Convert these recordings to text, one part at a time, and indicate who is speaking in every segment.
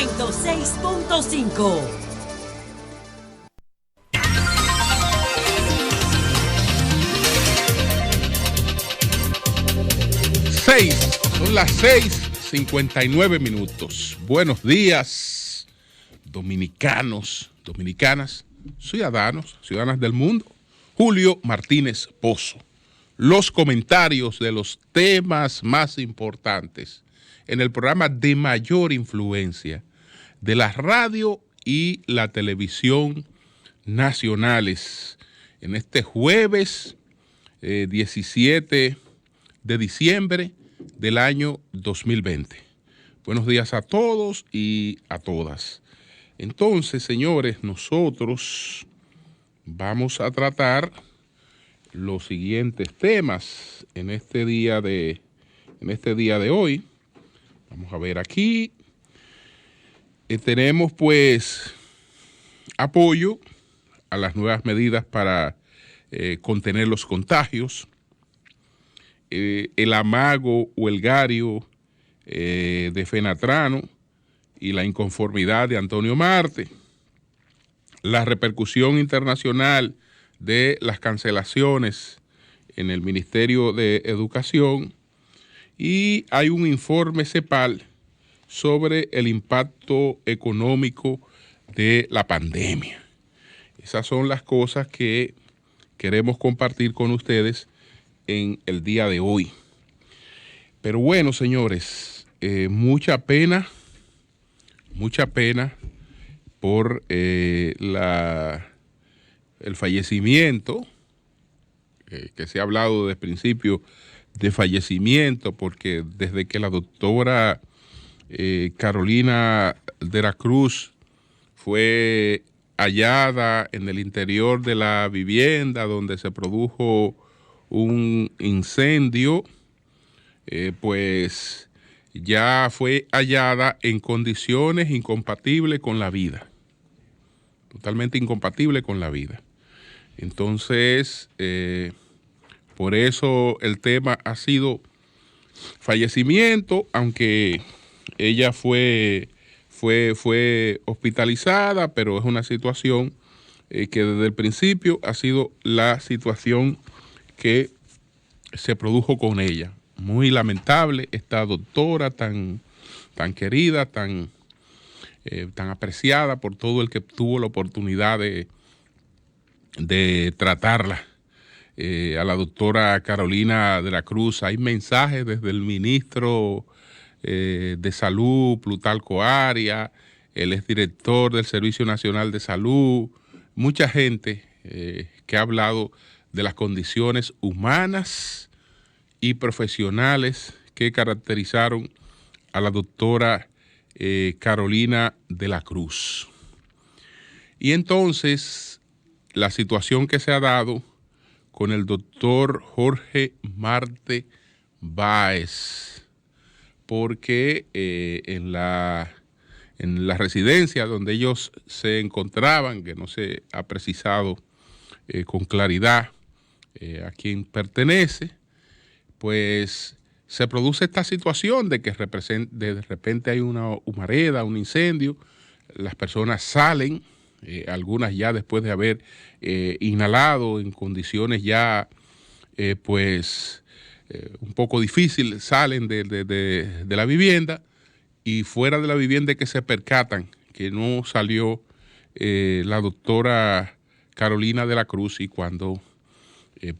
Speaker 1: 106.5.
Speaker 2: Son las 6:59. Buenos días, dominicanos, dominicanas, ciudadanas del mundo. Julio Martínez Pozo. Los comentarios de los temas más importantes en el programa de mayor influencia de la radio y la televisión nacionales en este jueves 17 de diciembre del año 2020. Buenos días a todos y a todas. Entonces, señores, nosotros vamos a tratar los siguientes temas en este día de hoy. Vamos a ver aquí. Tenemos pues apoyo a las nuevas medidas para contener los contagios. El amago o el gario de Fenatrano y la inconformidad de Antonio Marte, la repercusión internacional de las cancelaciones en el Ministerio de Educación, y hay un informe CEPAL sobre el impacto económico de la pandemia. Esas son las cosas que queremos compartir con ustedes en el día de hoy. Pero bueno, señores, mucha pena por el fallecimiento, que se ha hablado desde el principio de fallecimiento, porque desde que la doctora Carolina de la Cruz fue hallada en el interior de la vivienda donde se produjo un incendio, pues ya fue hallada en condiciones incompatibles con la vida, totalmente incompatible con la vida. Entonces, por eso el tema ha sido fallecimiento, aunque ella fue hospitalizada, pero es una situación que desde el principio ha sido la situación que se produjo con ella. Muy lamentable, esta doctora tan querida, tan apreciada por todo el que tuvo la oportunidad de tratarla. A la doctora Carolina de la Cruz, hay mensajes desde el ministro de Salud, Plutarco Arias, el exdirector del Servicio Nacional de Salud, mucha gente que ha hablado de las condiciones humanas y profesionales que caracterizaron a la doctora Carolina de la Cruz. Y entonces, la situación que se ha dado con el doctor Jorge Marte Báez, porque en la residencia donde ellos se encontraban, que no se ha precisado con claridad a quién pertenece, pues se produce esta situación de que de repente hay una humareda, un incendio, las personas salen, algunas ya después de haber inhalado en condiciones ya un poco difíciles, salen de la vivienda, y fuera de la vivienda que se percatan que no salió la doctora Carolina de la Cruz, y cuando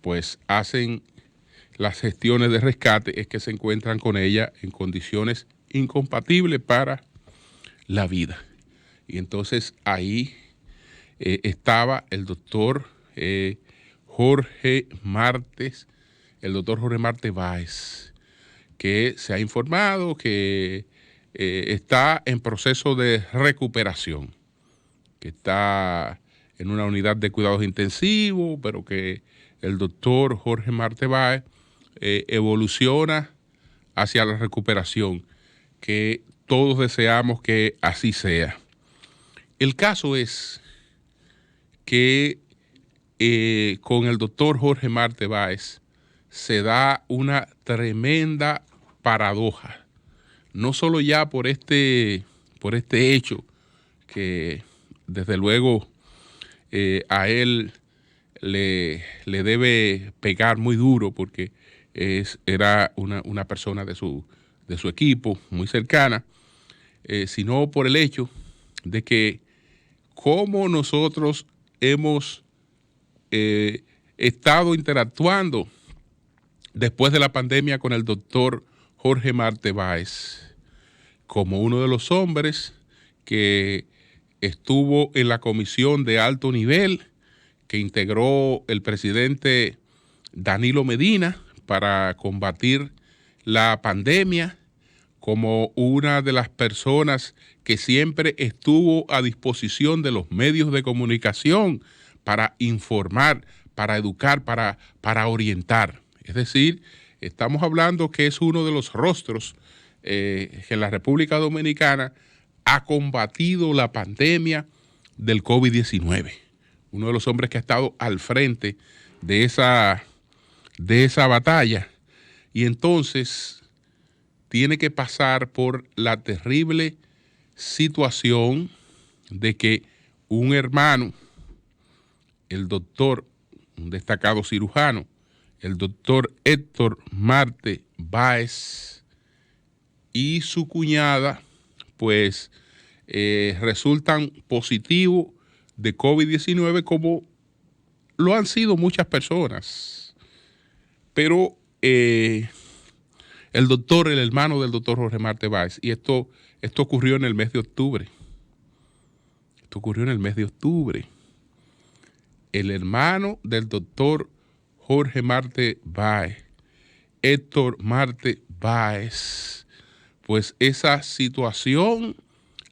Speaker 2: pues hacen las gestiones de rescate es que se encuentran con ella en condiciones incompatibles para la vida. Y entonces ahí estaba el doctor Jorge Marte Báez, que se ha informado que está en proceso de recuperación, que está en una unidad de cuidados intensivos, pero que el doctor Jorge Marte Báez evoluciona hacia la recuperación, que todos deseamos que así sea. El caso es que con el doctor Jorge Marte Báez se da una tremenda paradoja, no solo ya por este por este hecho que desde luego a él le debe pegar muy duro porque era una persona de su equipo muy cercana, sino por el hecho de que cómo nosotros hemos estado interactuando después de la pandemia con el doctor Jorge Marte Báez, como uno de los hombres que estuvo en la comisión de alto nivel que integró el presidente Danilo Medina para combatir la pandemia, como una de las personas que siempre estuvo a disposición de los medios de comunicación para informar, para educar, para orientar. Es decir, estamos hablando que es uno de los rostros que en la República Dominicana ha combatido la pandemia del COVID-19. Uno de los hombres que ha estado al frente de esa batalla. Y entonces tiene que pasar por la terrible situación de que un hermano, el doctor, un destacado cirujano, el doctor Héctor Marte Báez, y su cuñada, pues resultan positivos de COVID-19, como lo han sido muchas personas. Pero el hermano del doctor Jorge Marte Báez, y esto ocurrió en el mes de octubre. El hermano del doctor Jorge Marte Báez, Héctor Marte Báez, pues esa situación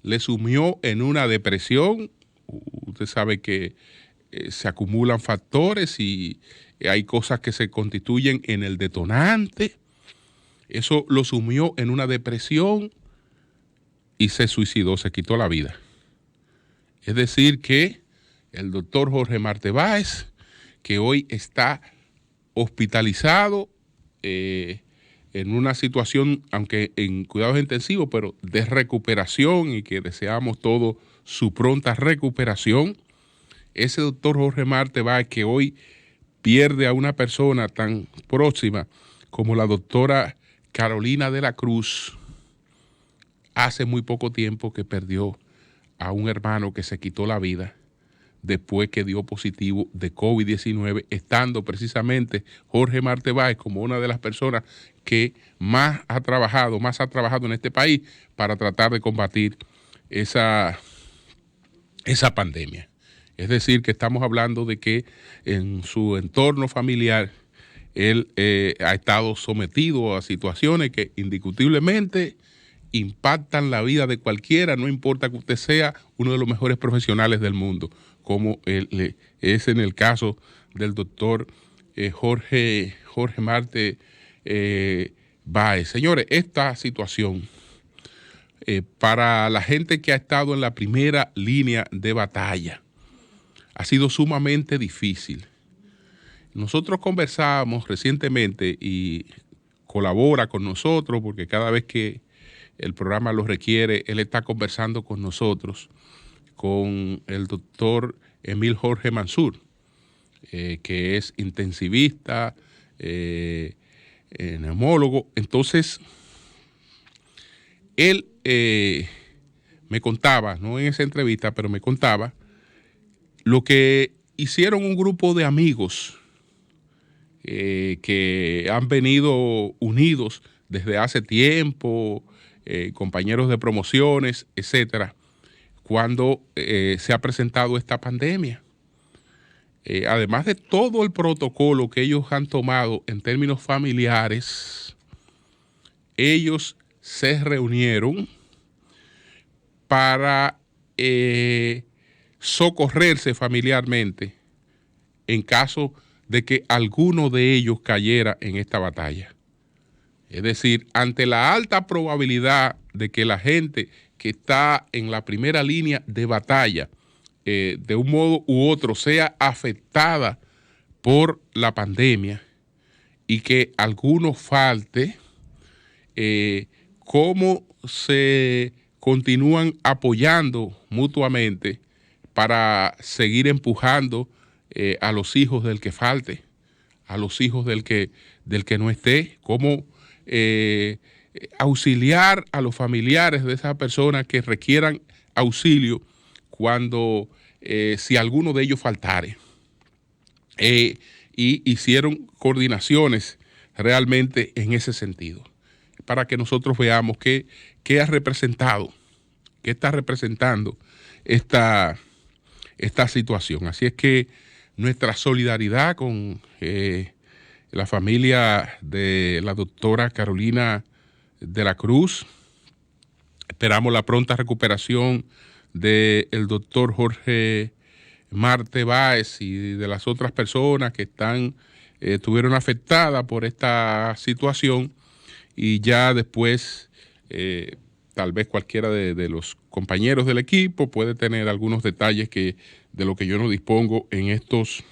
Speaker 2: le sumió en una depresión. Usted sabe que se acumulan factores y hay cosas que se constituyen en el detonante. Eso lo sumió en una depresión y se suicidó, se quitó la vida. Es decir que el doctor Jorge Marte Báez, que hoy está hospitalizado en una situación, aunque en cuidados intensivos, pero de recuperación, y que deseamos todo su pronta recuperación. Ese doctor Jorge Marte Báez, que hoy pierde a una persona tan próxima como la doctora Carolina de la Cruz, hace muy poco tiempo que perdió a un hermano que se quitó la vida después que dio positivo de COVID-19, estando precisamente Jorge Marte Báez como una de las personas que más ha trabajado en este país para tratar de combatir esa pandemia. Es decir, que estamos hablando de que en su entorno familiar él ha estado sometido a situaciones que indiscutiblemente impactan la vida de cualquiera, no importa que usted sea uno de los mejores profesionales del mundo, como es en el caso del doctor Jorge Marte Báez. Señores, esta situación para la gente que ha estado en la primera línea de batalla ha sido sumamente difícil. Nosotros conversábamos recientemente y colabora con nosotros porque cada vez que el programa lo requiere, él está conversando con nosotros, con el doctor Emil Jorge Mansur, que es intensivista, neumólogo. Entonces, él me contaba, no en esa entrevista, pero me contaba lo que hicieron un grupo de amigos que han venido unidos desde hace tiempo, compañeros de promociones, etcétera, cuando se ha presentado esta pandemia. Además de todo el protocolo que ellos han tomado en términos familiares, ellos se reunieron para socorrerse familiarmente en caso de que alguno de ellos cayera en esta batalla. Es decir, ante la alta probabilidad de que la gente que está en la primera línea de batalla, de un modo u otro, sea afectada por la pandemia y que alguno falte, ¿cómo se continúan apoyando mutuamente para seguir empujando a los hijos del que falte, a los hijos del que no esté, cómo auxiliar a los familiares de esas personas que requieran auxilio cuando si alguno de ellos faltare. Y hicieron coordinaciones realmente en ese sentido, para que nosotros veamos qué ha representado, qué está representando esta situación. Así es que nuestra solidaridad con la familia de la doctora Carolina de la Cruz. Esperamos la pronta recuperación del doctor Jorge Marte Báez y de las otras personas que estuvieron afectadas por esta situación, y ya después tal vez cualquiera de los compañeros del equipo puede tener algunos detalles de lo que yo no dispongo en estos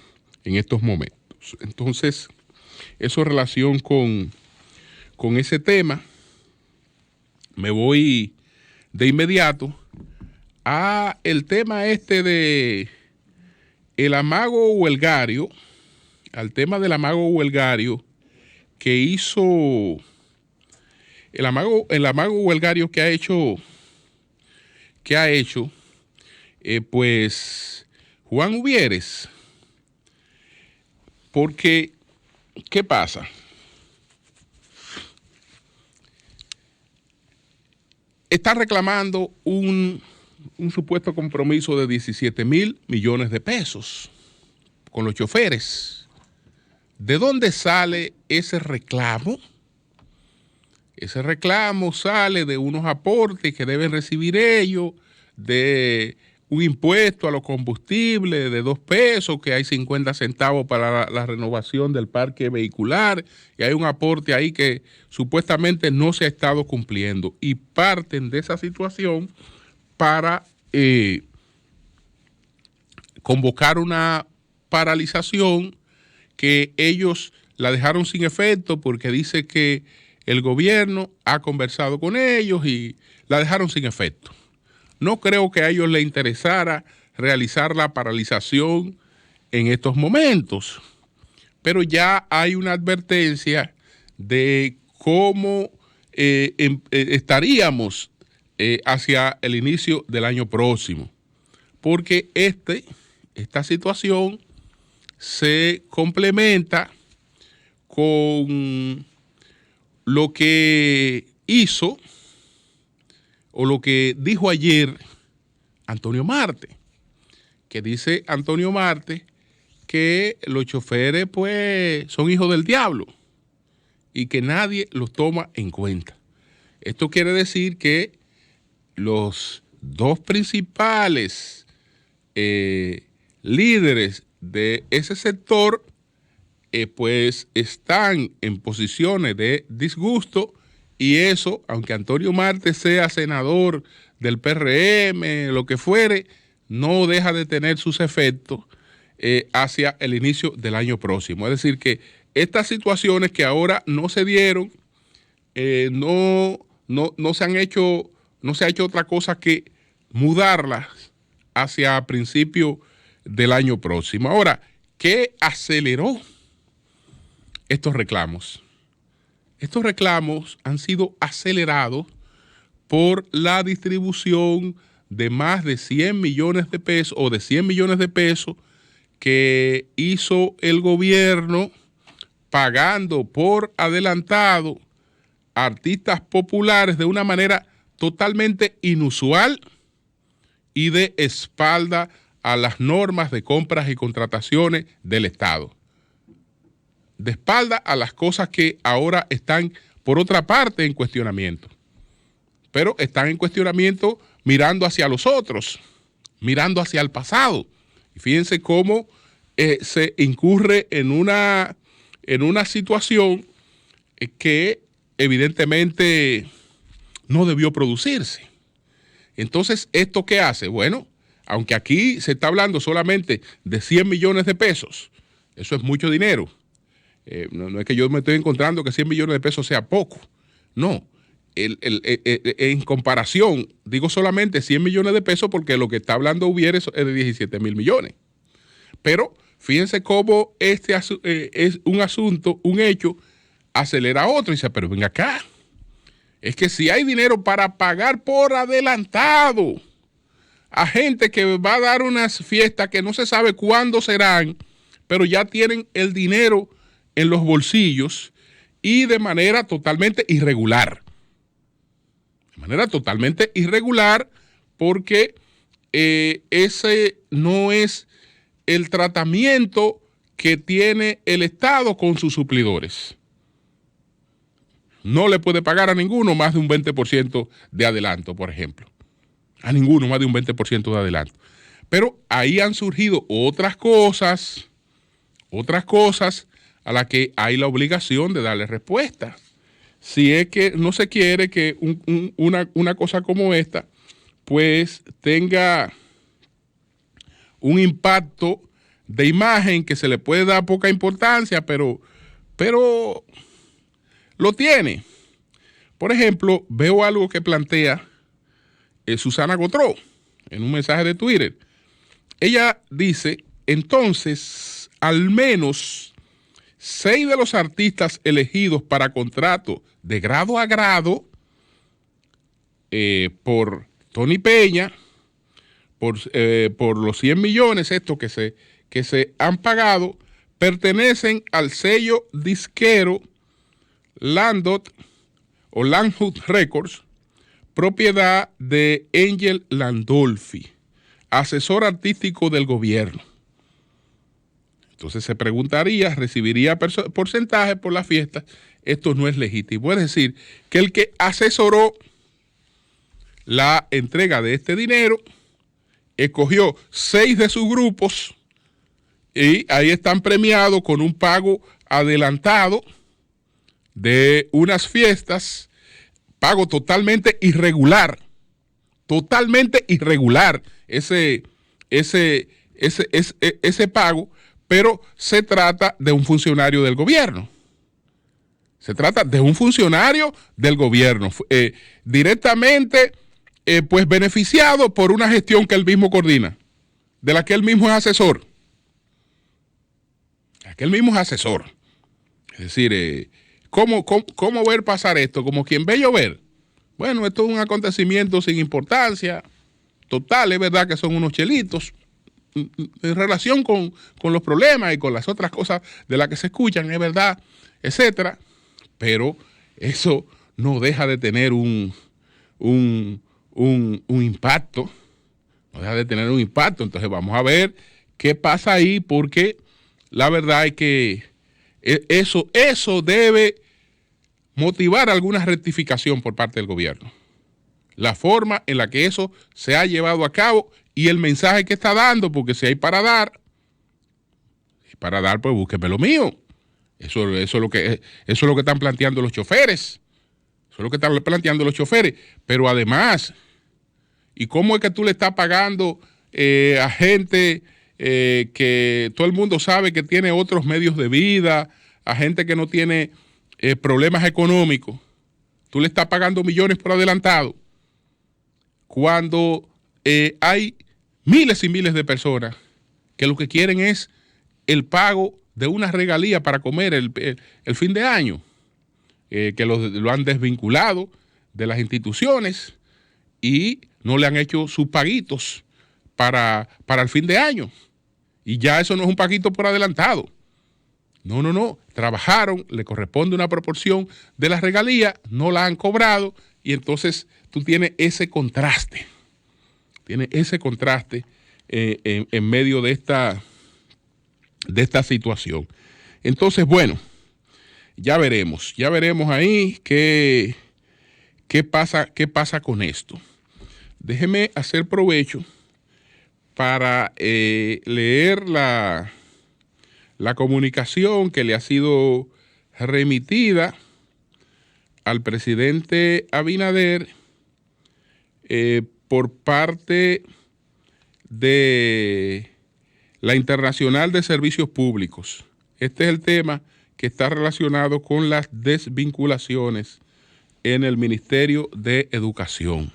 Speaker 2: momentos. Entonces, eso en relación con ese tema. Me voy de inmediato a el tema de el amago huelgario, al tema del amago huelgario que hizo el amago huelgario que ha hecho pues Juan Uvieres. Porque, ¿qué pasa? Está reclamando un supuesto compromiso de 17,000 millones de pesos con los choferes. ¿De dónde sale ese reclamo? Ese reclamo sale de unos aportes que deben recibir ellos, de un impuesto a los combustibles de 2 pesos, que hay 50 centavos para la renovación del parque vehicular, y hay un aporte ahí que supuestamente no se ha estado cumpliendo, y parten de esa situación para convocar una paralización que ellos la dejaron sin efecto porque dice que el gobierno ha conversado con ellos y la dejaron sin efecto. No creo que a ellos les interesara realizar la paralización en estos momentos, pero ya hay una advertencia de cómo estaríamos hacia el inicio del año próximo, porque esta situación se complementa con lo que hizo o lo que dijo ayer Antonio Marte, que dice Antonio Marte que los choferes pues son hijos del diablo y que nadie los toma en cuenta. Esto quiere decir que los dos principales líderes de ese sector pues están en posiciones de disgusto, y eso, aunque Antonio Marte sea senador del PRM, lo que fuere, no deja de tener sus efectos hacia el inicio del año próximo. Es decir, que estas situaciones que ahora no se dieron, no se ha hecho otra cosa que mudarlas hacia principio del año próximo. Ahora, ¿qué aceleró estos reclamos? Estos reclamos han sido acelerados por la distribución de más de 100 millones de pesos o de 100 millones de pesos que hizo el gobierno pagando por adelantado a artistas populares de una manera totalmente inusual y de espalda a las normas de compras y contrataciones del Estado. De espalda a las cosas que ahora están, por otra parte, en cuestionamiento. Pero están en cuestionamiento mirando hacia los otros, mirando hacia el pasado. Y fíjense cómo se incurre en una situación que evidentemente no debió producirse. Entonces, ¿esto qué hace? Bueno, aunque aquí se está hablando solamente de 100 millones de pesos, eso es mucho dinero. No es que yo me estoy encontrando que 100 millones de pesos sea poco. No, en comparación, digo solamente 100 millones de pesos porque lo que está hablando Ubier es de 17 mil millones. Pero fíjense cómo este es un asunto, un hecho, acelera otro y dice, pero venga acá. Es que si hay dinero para pagar por adelantado a gente que va a dar unas fiestas que no se sabe cuándo serán, pero ya tienen el dinero en los bolsillos y de manera totalmente irregular. De manera totalmente irregular porque ese no es el tratamiento que tiene el Estado con sus suplidores. No le puede pagar a ninguno más de un 20% de adelanto, por ejemplo. A ninguno más de un 20% de adelanto. Pero ahí han surgido otras cosas a las que hay la obligación de darle respuesta. Si es que no se quiere que una cosa como esta, pues tenga un impacto de imagen que se le puede dar poca importancia, pero lo tiene. Por ejemplo, veo algo que plantea Susana Gotró en un mensaje de Twitter. Ella dice, entonces, al menos 6 de los artistas elegidos para contrato de grado a grado por Tony Peña, por los 100 millones estos que se han pagado, pertenecen al sello disquero Landot o Landhood Records, propiedad de Angel Landolfi, asesor artístico del gobierno. Entonces se preguntaría, ¿recibiría porcentaje por la fiesta? Esto no es legítimo. Es decir, que el que asesoró la entrega de este dinero escogió 6 de sus grupos y ahí están premiados con un pago adelantado de unas fiestas, pago totalmente irregular ese pago, pero se trata de un funcionario del gobierno. Directamente pues beneficiado por una gestión que él mismo coordina, de la que él mismo es asesor. Es decir, ¿cómo ver pasar esto? Como quien ve llover. Bueno, esto es un acontecimiento sin importancia total, es verdad que son unos chelitos en relación con los problemas y con las otras cosas de las que se escuchan, es verdad, etcétera, pero eso no deja de tener un impacto, entonces vamos a ver qué pasa ahí, porque la verdad es que eso debe motivar alguna rectificación por parte del gobierno. La forma en la que eso se ha llevado a cabo y el mensaje que está dando, porque si hay para dar, pues búsqueme lo mío. Eso es lo que están planteando los choferes. Pero además, ¿y cómo es que tú le estás pagando a gente que todo el mundo sabe que tiene otros medios de vida, a gente que no tiene problemas económicos? Tú le estás pagando millones por adelantado cuando hay miles y miles de personas que lo que quieren es el pago de una regalía para comer el fin de año, que lo han desvinculado de las instituciones y no le han hecho sus paguitos para el fin de año. Y ya eso no es un paguito por adelantado. No. Trabajaron, le corresponde una proporción de la regalía, no la han cobrado y entonces tú tienes ese contraste. En medio de esta situación. Entonces, bueno, ya veremos ahí qué pasa con esto. Déjeme hacer provecho para leer la comunicación que le ha sido remitida al presidente Abinader por parte de la Internacional de Servicios Públicos. Este es el tema que está relacionado con las desvinculaciones en el Ministerio de Educación.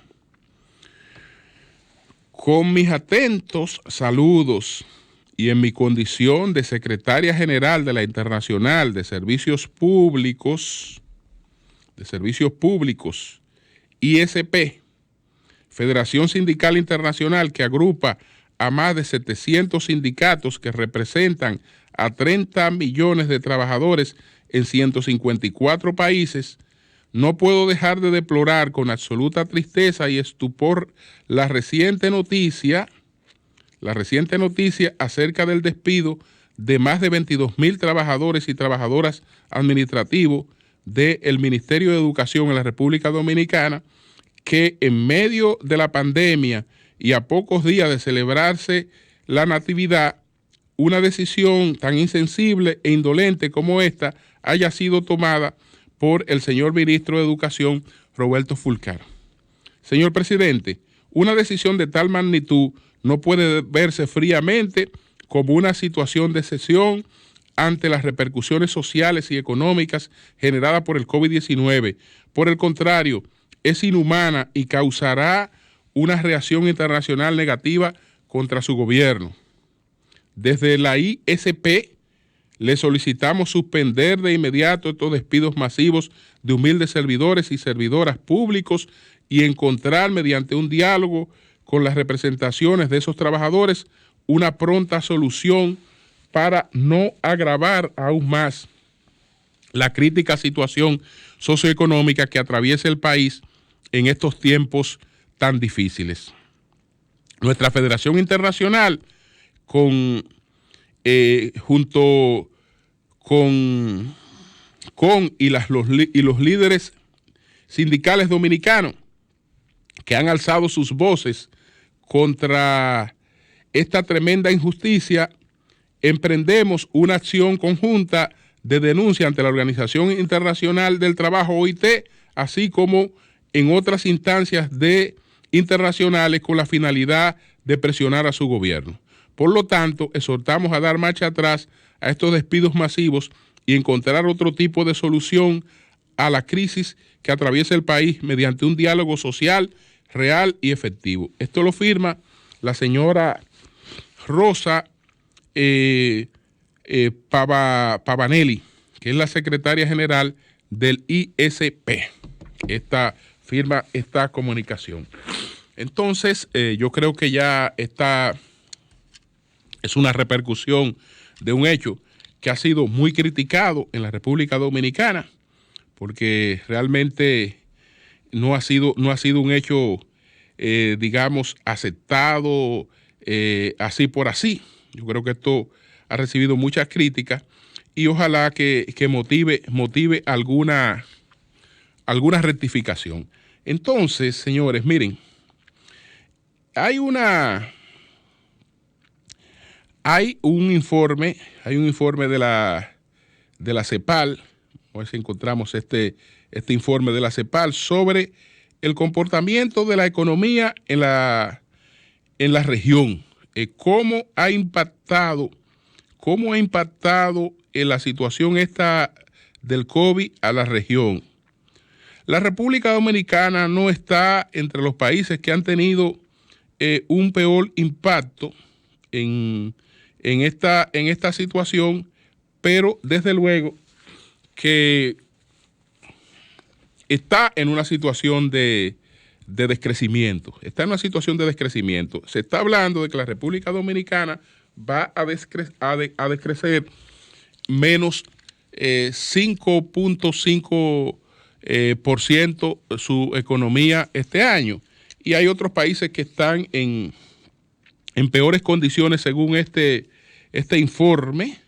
Speaker 2: Con mis atentos saludos y en mi condición de secretaria general de la Internacional de Servicios Públicos, ISP, Federación Sindical Internacional, que agrupa a más de 700 sindicatos que representan a 30 millones de trabajadores en 154 países, no puedo dejar de deplorar con absoluta tristeza y estupor la reciente noticia acerca del despido de más de 22,000 trabajadores y trabajadoras administrativos del Ministerio de Educación en la República Dominicana, que en medio de la pandemia y a pocos días de celebrarse la Natividad, una decisión tan insensible e indolente como esta haya sido tomada por el señor ministro de Educación, Roberto Fulcar. Señor presidente, una decisión de tal magnitud no puede verse fríamente como una situación de excepción ante las repercusiones sociales y económicas generadas por el COVID-19. Por el contrario, es inhumana y causará una reacción internacional negativa contra su gobierno. Desde la ISP le solicitamos suspender de inmediato estos despidos masivos de humildes servidores y servidoras públicos y encontrar mediante un diálogo con las representaciones de esos trabajadores una pronta solución para no agravar aún más la crítica situación socioeconómica que atraviesa el país en estos tiempos tan difíciles. Nuestra Federación Internacional, junto con los líderes sindicales dominicanos que han alzado sus voces contra esta tremenda injusticia, emprendemos una acción conjunta de denuncia ante la Organización Internacional del Trabajo, OIT, así como en otras instancias internacionales con la finalidad de presionar a su gobierno. Por lo tanto, exhortamos a dar marcha atrás a estos despidos masivos y encontrar otro tipo de solución a la crisis que atraviesa el país mediante un diálogo social real y efectivo. Esto lo firma la señora Rosa Pavanelli, que es la secretaria general del ISP. Esta firma esta comunicación. Entonces, yo creo que ya esta es una repercusión de un hecho que ha sido muy criticado en la República Dominicana, porque realmente no ha sido un hecho, digamos, aceptado así por así. Yo creo que esto ha recibido muchas críticas y ojalá que motive alguna rectificación. Entonces, señores, miren, hay un informe de la CEPAL. A ver si encontramos este informe de la CEPAL sobre el comportamiento de la economía en la región, cómo ha impactado en la situación esta del COVID a la región. La República Dominicana no está entre los países que han tenido un peor impacto en esta situación, pero desde luego que está en una situación de descrecimiento. Está en una situación de descrecimiento. Se está hablando de que la República Dominicana va a descrecer menos 5.5% su economía este año. Y hay otros países que están en peores condiciones según este informe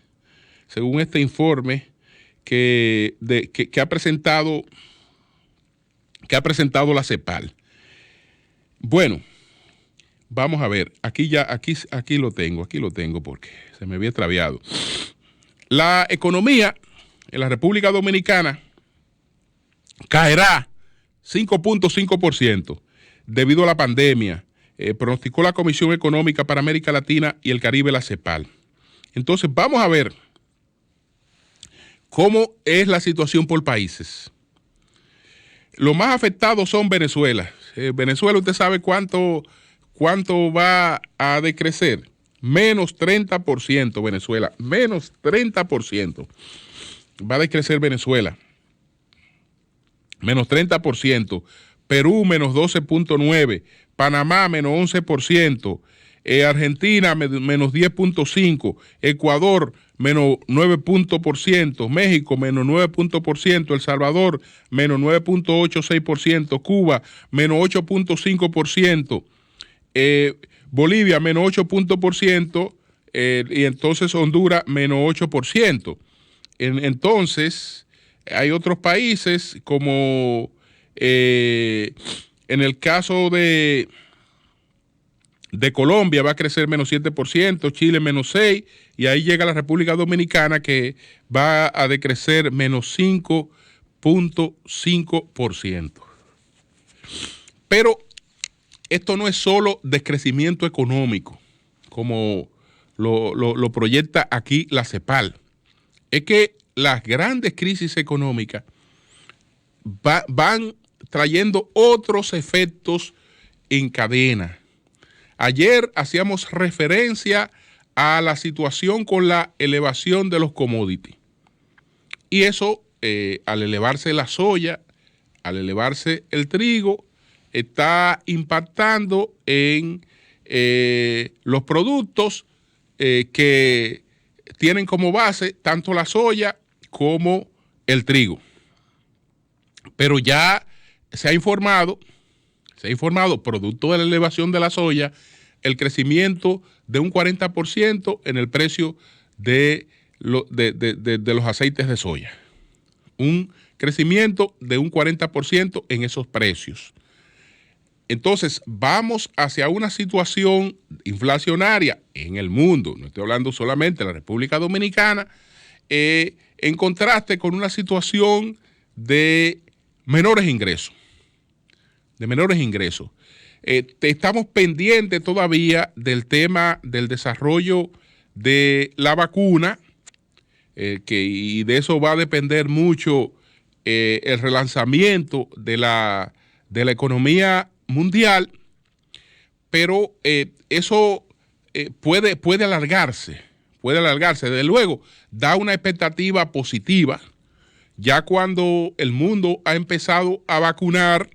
Speaker 2: que ha presentado la CEPAL. Bueno, vamos a ver, aquí lo tengo porque se me había extraviado. La economía en la República Dominicana caerá 5.5% debido a la pandemia, pronosticó la Comisión Económica para América Latina y el Caribe, la CEPAL. Entonces, vamos a ver cómo es la situación por países. Los más afectados son Venezuela. Venezuela, ¿usted sabe cuánto va a decrecer? Menos 30%, Venezuela. Menos 30%. Va a decrecer Venezuela. Menos 30%. Perú, menos 12.9%. Panamá, menos 11%. Argentina, menos 10.5%. Ecuador, menos 9%. México, menos 9%. El Salvador, menos 9.86%. Cuba, menos 8.5%. Bolivia, menos 8%. Y entonces Honduras, menos 8%. Entonces, hay otros países como en el caso de Colombia va a crecer menos 7%, Chile menos 6%, y ahí llega la República Dominicana que va a decrecer menos 5.5%. Pero esto no es solo decrecimiento económico, como lo proyecta aquí la CEPAL. Es que las grandes crisis económicas van trayendo otros efectos en cadena. Ayer hacíamos referencia a la situación con la elevación de los commodities. Y eso, al elevarse la soya, al elevarse el trigo, está impactando en los productos que tienen como base tanto la soya como el trigo. Pero ya se ha informado, producto de la elevación de la soya, el crecimiento de un 40% en el precio de los aceites de soya. Un crecimiento de un 40% en esos precios. Entonces, vamos hacia una situación inflacionaria en el mundo, no estoy hablando solamente de la República Dominicana, en contraste con una situación de menores ingresos. Estamos pendientes todavía del tema del desarrollo de la vacuna, y de eso va a depender mucho el relanzamiento de la economía mundial, pero eso puede alargarse. Desde luego, da una expectativa positiva. Ya cuando el mundo ha empezado a vacunar,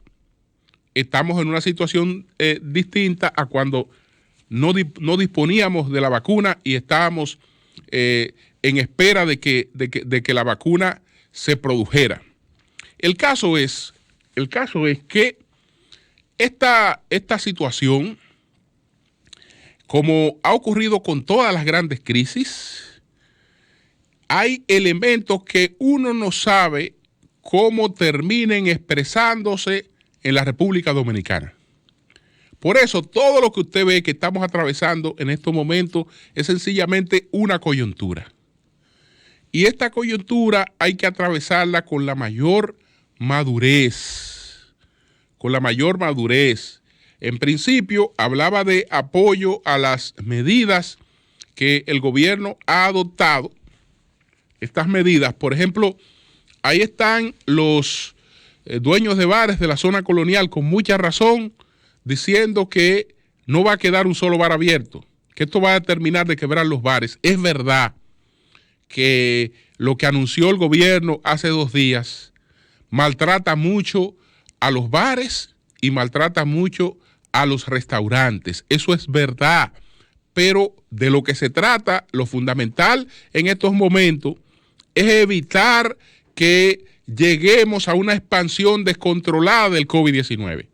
Speaker 2: estamos en una situación distinta a cuando no disponíamos de la vacuna y estábamos en espera de que la vacuna se produjera. El caso es que esta situación, como ha ocurrido con todas las grandes crisis, hay elementos que uno no sabe cómo terminen expresándose en la República Dominicana. Por eso, todo lo que usted ve que estamos atravesando en estos momentos es sencillamente una coyuntura. Y esta coyuntura hay que atravesarla con la mayor madurez. En principio, hablaba de apoyo a las medidas que el gobierno ha adoptado. Estas medidas, por ejemplo, ahí están los dueños de bares de la zona colonial con mucha razón diciendo que no va a quedar un solo bar abierto, que esto va a terminar de quebrar los bares. Es verdad que lo que anunció el gobierno hace 2 días maltrata mucho a los bares y maltrata mucho a los restaurantes. Eso es verdad, pero de lo que se trata, lo fundamental en estos momentos, es evitar que lleguemos a una expansión descontrolada del COVID-19.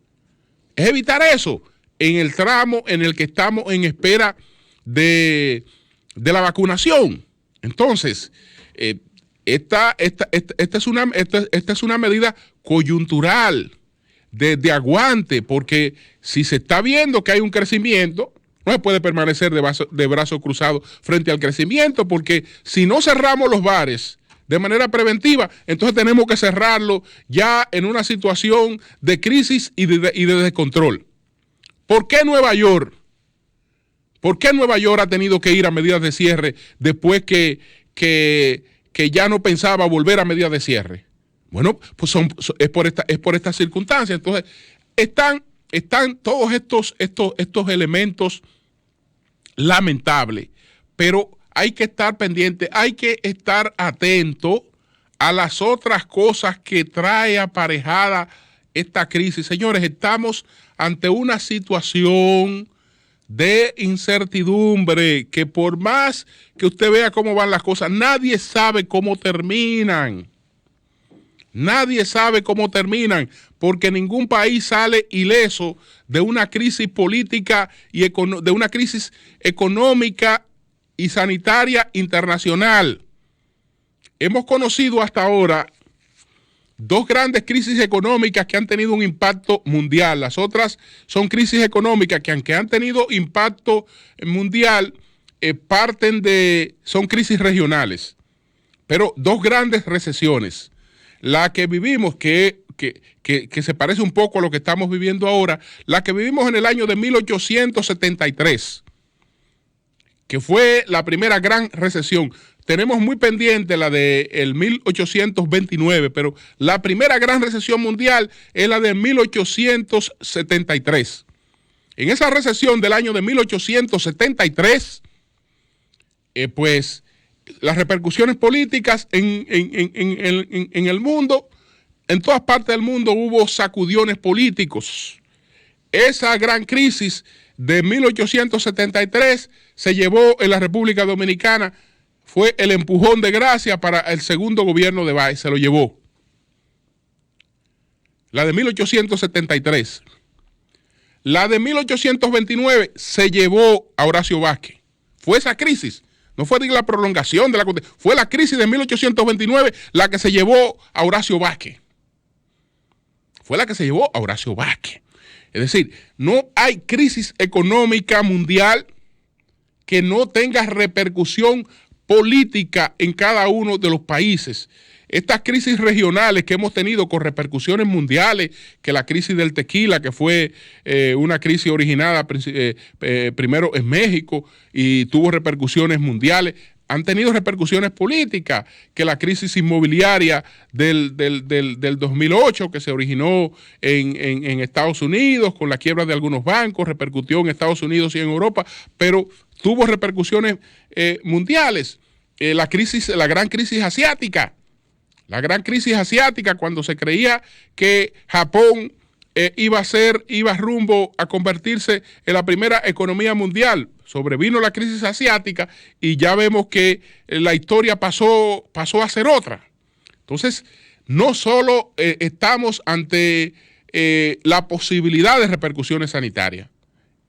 Speaker 2: Es evitar eso en el tramo en el que estamos en espera de la vacunación. Entonces, esta es una medida coyuntural de aguante, porque si se está viendo que hay un crecimiento, no se puede permanecer de brazos cruzados frente al crecimiento, porque si no cerramos los bares de manera preventiva, entonces tenemos que cerrarlo ya en una situación de crisis y de descontrol. ¿Por qué Nueva York? ¿Por qué Nueva York ha tenido que ir a medidas de cierre después que ya no pensaba volver a medidas de cierre? Bueno, pues es por esta circunstancia. Entonces, están todos estos elementos lamentables, pero hay que estar pendiente, hay que estar atento a las otras cosas que trae aparejada esta crisis. Señores, estamos ante una situación de incertidumbre que por más que usted vea cómo van las cosas, nadie sabe cómo terminan. Nadie sabe cómo terminan, porque ningún país sale ileso de una crisis política y de una crisis económica y sanitaria internacional. Hemos conocido hasta ahora dos grandes crisis económicas que han tenido un impacto mundial. Las otras son crisis económicas que, aunque han tenido impacto mundial, son crisis regionales. Pero dos grandes recesiones. La que vivimos, que se parece un poco a lo que estamos viviendo ahora, la que vivimos en el año de 1873, que fue la primera gran recesión. Tenemos muy pendiente la del 1829, pero la primera gran recesión mundial es la de 1873. En esa recesión del año de 1873, pues las repercusiones políticas en el mundo, en todas partes del mundo hubo sacudiones políticos. Esa gran crisis de 1873 se llevó en la República Dominicana, fue el empujón de gracia para el segundo gobierno de Báez, se lo llevó. La de 1873. La de 1829 se llevó a Horacio Vázquez. Fue esa crisis. No fue la prolongación de la... Fue la crisis de 1829 la que se llevó a Horacio Vázquez. Fue la que se llevó a Horacio Vázquez. Es decir, no hay crisis económica mundial que no tenga repercusión política en cada uno de los países. Estas crisis regionales que hemos tenido con repercusiones mundiales, que la crisis del tequila, que fue una crisis originada primero en México y tuvo repercusiones mundiales, han tenido repercusiones políticas, que la crisis inmobiliaria del 2008, que se originó en Estados Unidos con la quiebra de algunos bancos, repercutió en Estados Unidos y en Europa, pero tuvo repercusiones mundiales. La gran crisis asiática. La gran crisis asiática, cuando se creía que Japón iba rumbo a convertirse en la primera economía mundial. Sobrevino la crisis asiática y ya vemos que la historia pasó a ser otra. Entonces, no solo estamos ante la posibilidad de repercusiones sanitarias.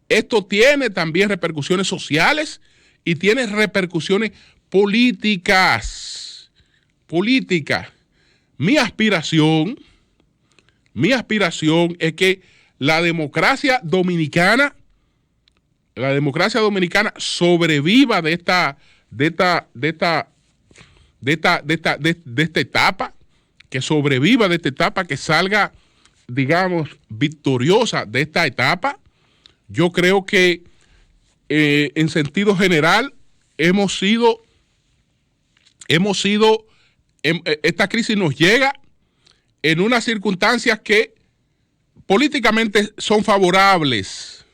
Speaker 2: Esto tiene también repercusiones sociales y tiene repercusiones políticas. Mi aspiración es que la democracia dominicana sobreviva de esta etapa, que sobreviva de esta etapa, que salga, digamos, victoriosa de esta etapa. Yo creo que en sentido general esta crisis nos llega en unas circunstancias que políticamente son favorables.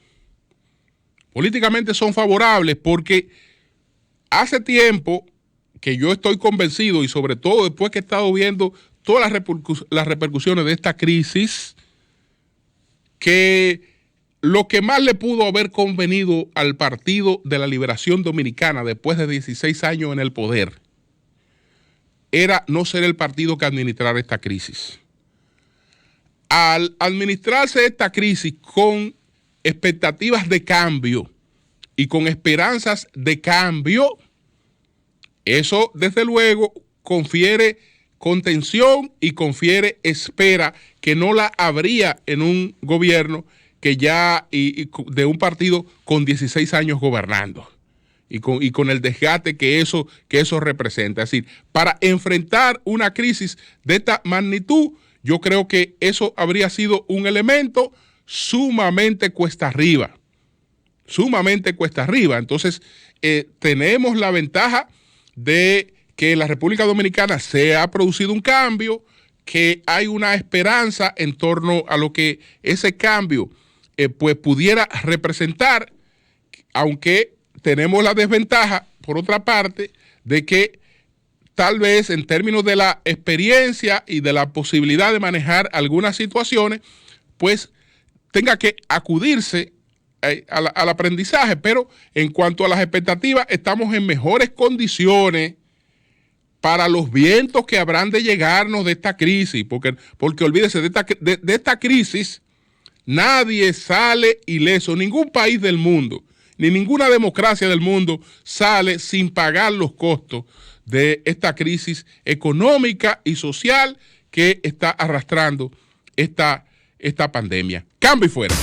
Speaker 2: Políticamente son favorables porque hace tiempo que yo estoy convencido, y sobre todo después que he estado viendo todas las repercusiones de esta crisis, que lo que más le pudo haber convenido al Partido de la Liberación Dominicana después de 16 años en el poder era no ser el partido que administrara esta crisis. Al administrarse esta crisis con expectativas de cambio y con esperanzas de cambio, eso desde luego confiere contención y confiere espera que no la habría en un gobierno que ya de un partido con 16 años gobernando. Y con el desgaste que eso representa. Es decir, para enfrentar una crisis de esta magnitud, yo creo que eso habría sido un elemento sumamente cuesta arriba. Entonces, tenemos la ventaja de que en la República Dominicana se ha producido un cambio, que hay una esperanza en torno a lo que ese cambio pues pudiera representar, aunque tenemos la desventaja, por otra parte, de que tal vez en términos de la experiencia y de la posibilidad de manejar algunas situaciones, pues tenga que acudirse al aprendizaje, pero en cuanto a las expectativas, estamos en mejores condiciones para los vientos que habrán de llegarnos de esta crisis, porque olvídese, de esta crisis nadie sale ileso, ningún país del mundo, ni ninguna democracia del mundo sale sin pagar los costos de esta crisis económica y social que está arrastrando esta pandemia. Cambio y fuera.